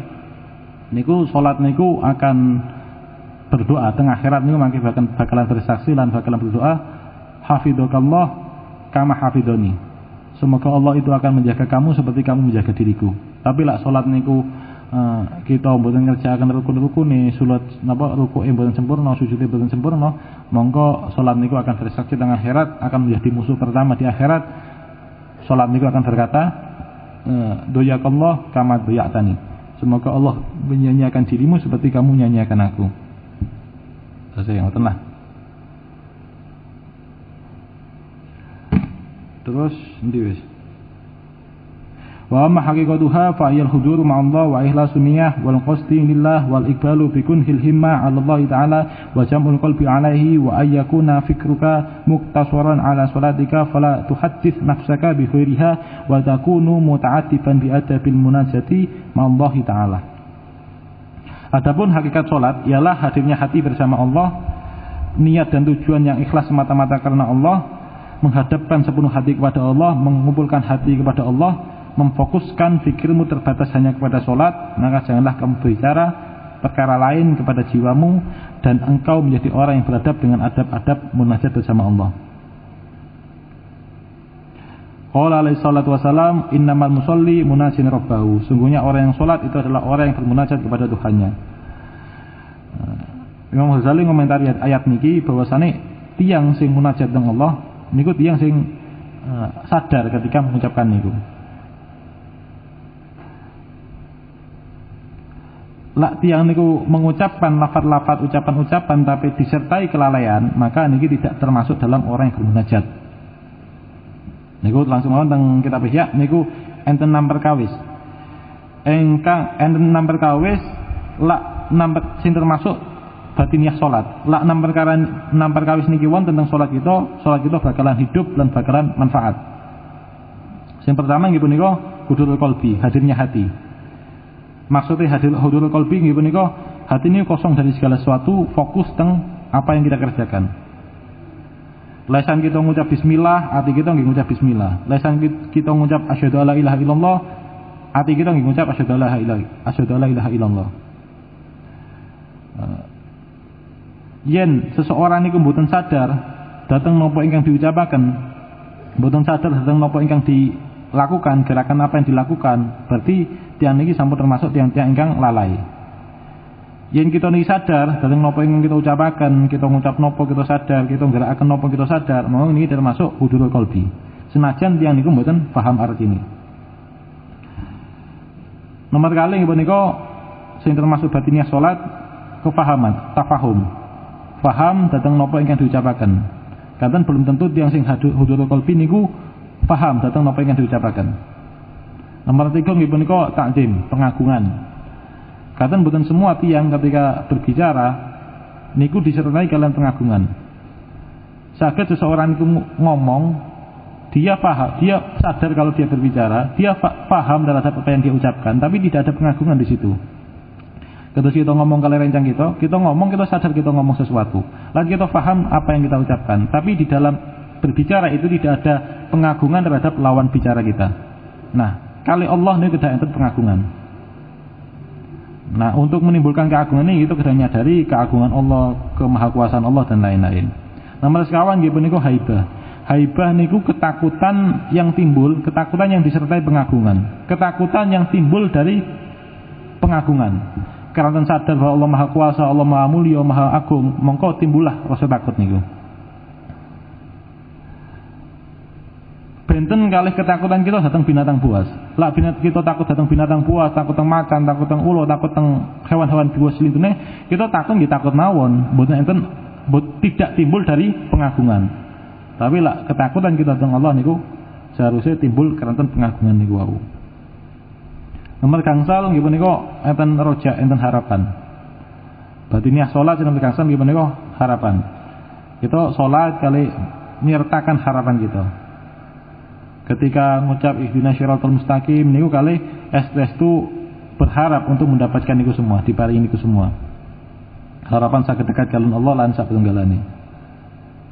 niku sholat niku akan berdoa tengah akhirat niku mangke bakalan bersaksi lan bakalan berdoa hafidzakallah kama hafidhoni. semoga Allah itu akan menjaga kamu seperti kamu menjaga diriku. Tapi lah salat niku kita mboten ngerjakaken rukun-rukune, salat napa rukuke mboten sempurna, sujude mboten sempurna, monggo salat niku akan bersaksi teng akhirat, akan menjadi musuh pertama di akhirat. Salat niku akan berkata, doyakallah kama doyatani. Semoga Allah menyanyiakan dirimu seperti kamu nyanyiakan aku. Selesai ngoten lah. Terus endi wis? Wa amma haqiqatuha fa ayal huduru ma'allah wa ikhlasu niyyah wal qasdi lillah wal iqbalu bi kunhil himma 'ala Allah ta'ala wa jam'ul qalbi 'alaihi wa ayyakuna fikruka muqtasaran 'ala salatika fala tuhaddits nafsaka bi khairiha wa takunu muta'attifan bi adabil munajati ma'allah ta'ala. Adapun hakikat salat ialah hadirnya hati bersama Allah, niat dan tujuan yang ikhlas semata-mata karena Allah, menghadapkan sepenuh hati kepada Allah, mengumpulkan hati kepada Allah, memfokuskan fikirmu terbatas hanya kepada sholat, maka janganlah kamu berbicara perkara lain kepada jiwamu, dan engkau menjadi orang yang beradab dengan adab-adab munajat bersama Allah. Qala alaihi salatu wassalam, innamal musalli munajin rabbahu. Sungguhnya orang yang sholat itu adalah orang yang bermunajat kepada Tuhannya. Imam Ghazali ngomentari ayat niki bahwasane tiyang sing munajat dengan Allah niku tiyang sing sadar ketika mengucapkan niku. Lak tiang niku mengucapkan lafaz-lafaz ucapan-ucapan tapi disertai kelalaian, maka niki tidak termasuk dalam orang yang bermunajat. Niku langsung mawon teng kitab Ihya niku enten 6 perkawis. Engkang enten 6 perkawis lak 6 sing termasuk batiniah salat. Lak 6 perkara 6 perkawis niki wonten tentang salat kita bakalan hidup dan bakalan manfaat. Yang pertama nggih punika hudurul qalbi, hadirnya hati. Maksudnya hudurul qalbi nggih punika hati ini kosong dari segala sesuatu, fokus teng apa yang kita kerjakan. Lesan kita ngucap bismillah, hati kita nggih ngucap bismillah. Lesan kita ngucap asyhadu alla ilaha illallah, hati kita nggih ngucap asyhadu alla ilaha illallah. Yen seseorang niku mboten sadar dateng napa ingkang diucapaken, mboten sadar dateng napa ingkang dilakukan, gerakan apa yang dilakukan, berarti tiang niki sampun termasuk tiang-tiang ingkang lalai. Yen kita niki sadar dateng napa ingkang kita ucapaken, kita ngucap napa kita sadar, kita ngerakaken napa kita sadar, mau niki termasuk hudurul qalbi. Senajan tiang niku mboten paham artine. Nomor kali nggih punika sing termasuk batiniah salat, kefahaman, tafahum. Paham datang napa ingkang diucapaken. Kanten belum tentu tiyang sing hudurul qalbi niku paham datang napa ingkang diucapaken. Nomor 3 nggih punika takzim, pengagungan. Kanten mboten semua tiyang ketika berbicara niku disertai kalian pengagungan. Saged seseorang itu ngomong, dia paham, dia sadar kalau dia berbicara, dia paham terhadap apa yang dia ucapkan, tapi tidak ada pengagungan di situ. Ketika kita ngomong kali rencang kita ngomong, kita sadar kita ngomong sesuatu. Lalu kita paham apa yang kita ucapkan. Tapi di dalam berbicara itu tidak ada pengagungan terhadap lawan bicara kita. Nah, kali Allah ini tidak enten pengagungan. Nah, untuk menimbulkan keagungan ini kita sudah nyadari keagungan Allah, kemahakuasaan Allah dan lain-lain. Nomor sekawan nggih punika haibah. Haibah niku ketakutan yang timbul, ketakutan yang disertai pengagungan. Ketakutan yang timbul dari pengagungan. Karena sadar bahwa Allah Maha Kuasa, Allah Maha Mulia, Maha Agung, mongko timbullah rasa takut niku. Benten kalih ketakutan kita datang binatang buas. Lah kita takut datang binatang buas, takut teng macan, takut teng ulo, takut teng hewan-hewan buas lintune, kita takut nggih takut mawon, mboten enten tidak timbul dari pengagungan. Tapi lah ketakutan kita teng Allah niku seharusnya timbul karena pengagungan niku wau. Nomor gangsal nggih punika enten roja, enten harapan. Batiniah salat enten gangsal nggih punika harapan. Kita salat kali nyertakan harapan kita. Ketika ngucap ihdinas siratal mustaqim niku kali estu berharap untuk mendapatkan niku semua, diparingi niku semua. Harapan saged dekat kalian Allah lan satunggalane.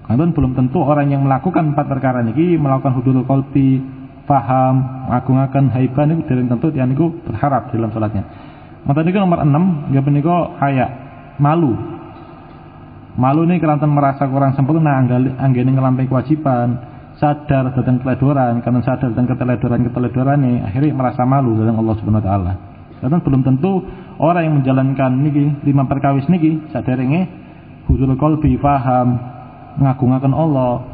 Kanten belum tentu orang yang melakukan 4 perkara niki melakukan hudurul qalbi, paham, mengagungaken haibah niku dereng tentu tiyang niku berharap dalam salatnya. Mata niku nomor 6 nggih punika haya, malu. Malu ini kelantan merasa kurang sempurna anggene ngelampahi kewajiban, sadar tentang keteledoran, karena sadar tentang keteledoran akhirnya merasa malu tentang Allah Subhanahu wa taala. Karena belum tentu orang yang menjalankan niki 5 perkawis niki saderenge huzul qalbi paham ngagungaken Allah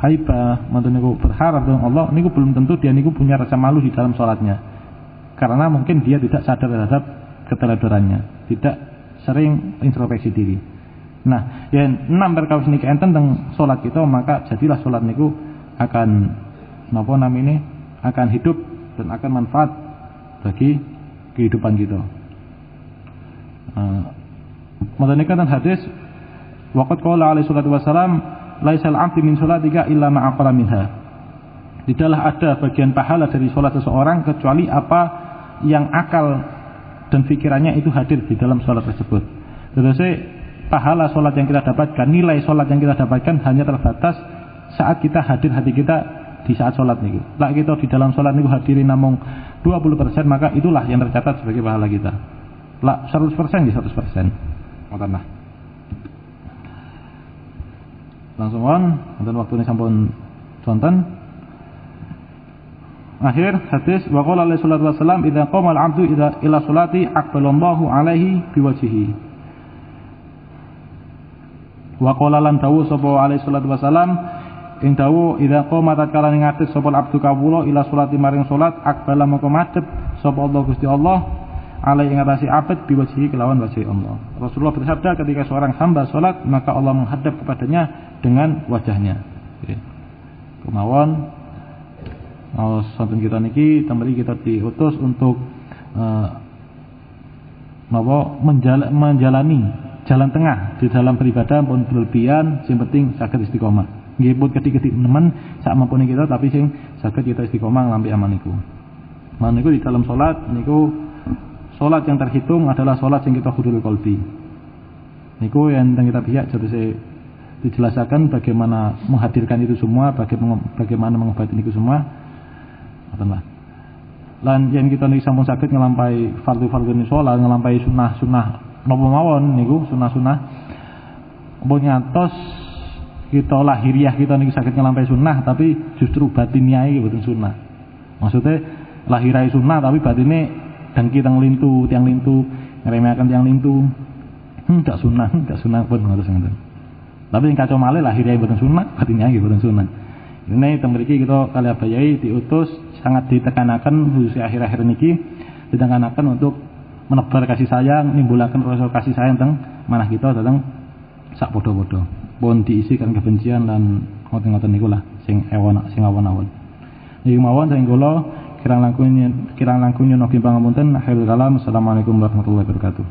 haibah manten niku berharap dengan Allah niku belum tentu dia niku punya rasa malu di dalam salatnya. Karena mungkin dia tidak sadar terhadap keteledorannya, tidak sering introspeksi diri. Nah, yang 6 perkawis niki enten tentang salat kita, maka jadilah salat niku akan napa namine akan hidup dan akan manfaat bagi kehidupan kita. Menurut hadis waqad qala alaihi salatu wasalam laisal 'abdu min salatika illa ma aqala minha. Tidaklah ada bagian pahala dari salat seseorang kecuali apa yang akal dan pikirannya itu hadir di dalam salat tersebut. Terus pahala salat yang kita dapatkan, nilai salat yang kita dapatkan hanya terbatas saat kita hadir hati kita di saat salat niku. Lah kita di dalam salat niku hadirin namung 20%, maka itulah yang tercatat sebagai pahala kita. Lah 100% di 100%. Ngoten lah. Langsung wonten waktune sampun sonten. Akhir hadis wa qala alaihi salatu wasallam idza qama al-'abdu ila salati aqbalallahu alaihi biwajhihi. Wa qala lan dawu sapa alaihi salatu wasallam ing dawu idza qama tatkala ngadeg sapa abdu kawula ila salati maring salat aqbala maka madhep sapa Allah Gusti Allah alaihi ngatasi abad biwajhihi kelawan wajhi Allah. Rasulullah bersabda ketika seorang hamba salat maka Allah menghadap kepadanya dengan wajahnya. Kemawon sonten kita niki temeli kita diutus untuk menjalani jalan tengah di dalam beribadah pun berlebihan, sing penting saged istiqomah. Nggih pun kedik-kedik nemen sak mampune kita tapi sing saged kita istiqomah nglampi aman niku. Man niku di dalam salat niku salat yang terhitung adalah salat yang kita hudul qalbi. Niku yang kita pihak jadi dijelaskan bagaimana menghadirkan itu semua, bagaimana mengobati niku semua. Ngoten. Lan yen kita niki sampun saged nglampahi fardu-fardu ni salat, nglampahi sunah-sunah napa mawon niku sunah-sunah. Mbok ngantos kita lahiriah kita niki saged nglampahi sunah tapi justru batiniah iki boten sunah. Maksudnya lahirai sunah tapi batine dangki tiang lintu ngremehake tiang lintu. Enggak sunah pun ngoten. Tapi yang kacau malih lahiriah boten sunah, batiniah iki boten sunah. Ini temriki kita kali abayai diutus sangat ditekanakan khususnya akhir-akhir niki ditekanakan untuk menebar kasih sayang, nimbulaken rasa kasih sayang teng manah kita datang sak padha-padha. Pun diisi kan kebencian dan ngoten-ngoten niku lah sing awon-awon. Niki mawon saking kula kirang langkung nyuwun pangapunten. Akhirul kalam. Assalamualaikum warahmatullahi wabarakatuh.